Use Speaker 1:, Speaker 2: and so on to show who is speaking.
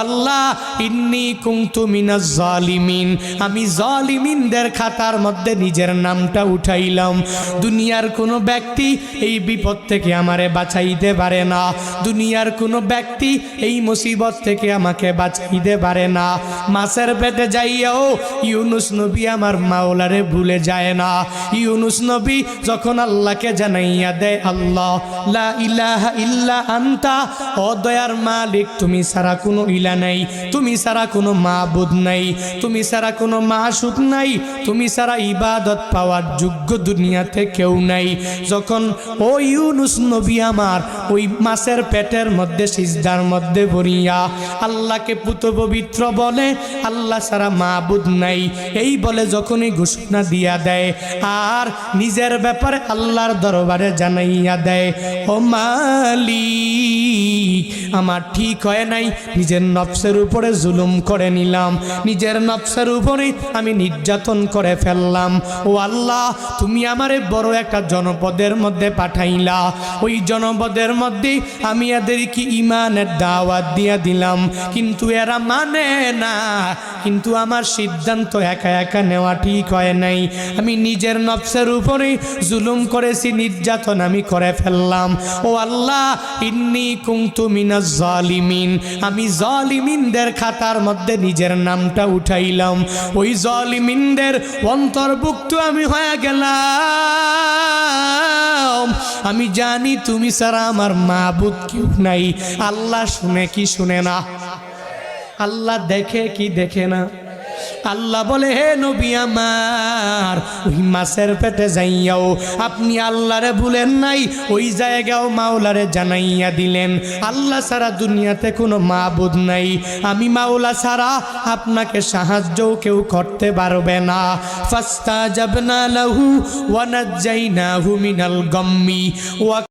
Speaker 1: আল্লাহ ইন্নী কুনতু মিনাজ জালিমিন, আমি জালিমিনদের খাতার মধ্যে নিজের নামটা উঠাইলাম। দুনিয়ার কোনো ব্যক্তি এই বিপদ থেকে আমারে বাঁচাইতে পারে না, দুনিয়ার কোনো ব্যক্তি এই মুসিবত থেকে আমাকে বাঁচাইতে পারে না। মাছের পেটে যাইয়াও ইউনুস নবী আমার মাওলারে ভুলে যায় না। ইউনুস নবী যখন আল্লাহকে জানাইয়া দেয়, আল্লাহ লা ইলাহা ইল্লা আনতা, ও দয়ার মালিক তুমি ছাড়া কোনো ইলা নাই, তুমি ছাড়া কোনো মাবুদ নাই, তুমি ছাড়া কোনো মাশুক নাই, তুমি ছাড়া ইবাদত পাওয়ার যোগ্য দুনিয়াতে কেউ নাই। যখন ও ইউনুস নবী আমার ওই মাছের পেটের মধ্যে সিজদার মধ্যে পড়িয়া আল্লাহকে পুত পবিত্র বলে, আল্লাহ ছাড়া মাবুদ নাই এই বলে যখনই ঘোষণা দিয়া দেয় আর নিজের ব্যাপারে আল্লাহর দরবারে জানাইয়া দেয়, ও মালিক আমার ঠিক হয় নাই, নিজের নফসের উপরে জুলুম করে নিলাম, নিজের নফসের উপরে আমি নির্যাতন করে ফেললাম। ও আল্লাহ তুমি আমারে বড় একটা জনপদের মধ্যে পাঠাইলা, ওই জনপদের মধ্যে আমি এদেরকে ঈমানের দাওয়াত দিয়া দিলাম, কিন্তু এরা মানে না। কিন্তু আমার সিদ্ধান্ত একা একা নেওয়া ঠিক হয় নাই, আমি নিজের নফসের উপরে জুলুম করেছি, নির্যাতন আমি করে ফেললাম। ও আল্লাহ ইন্নী কুনতু মিনাজ জালিমিন, আমি জালিমিনদের খাতার মধ্যে নিজের নামটা উঠাইলাম, ওই জালিমিনদের অন্তর্ভুক্ত আমি হয়ে গেলাম। আমি জানি তুমি ছাড়া আমার মাবুদ কেউ নাই। আল্লাহ শুনে কি শুনে না? আল্লাহ দেখে কি দেখে না? আল্লাহ বলে, হে নবী আমার ওই মাছের পেটে যাইয়াও আপনি আল্লাহরে ভুলেন নাই, ওই জায়গাও মাওলারে জানাইয়া দিলেন আল্লাহ ছাড়া দুনিয়াতে কোনো মাবুদ নাই, আমি মাওলা ছাড়া আপনাকে সাহায্যও কেউ করতে পারবে না। ফাস্তাজাবনা লাহু ওয়া নাজ্জাইনাহু মিনাল গাম্মি ওয়া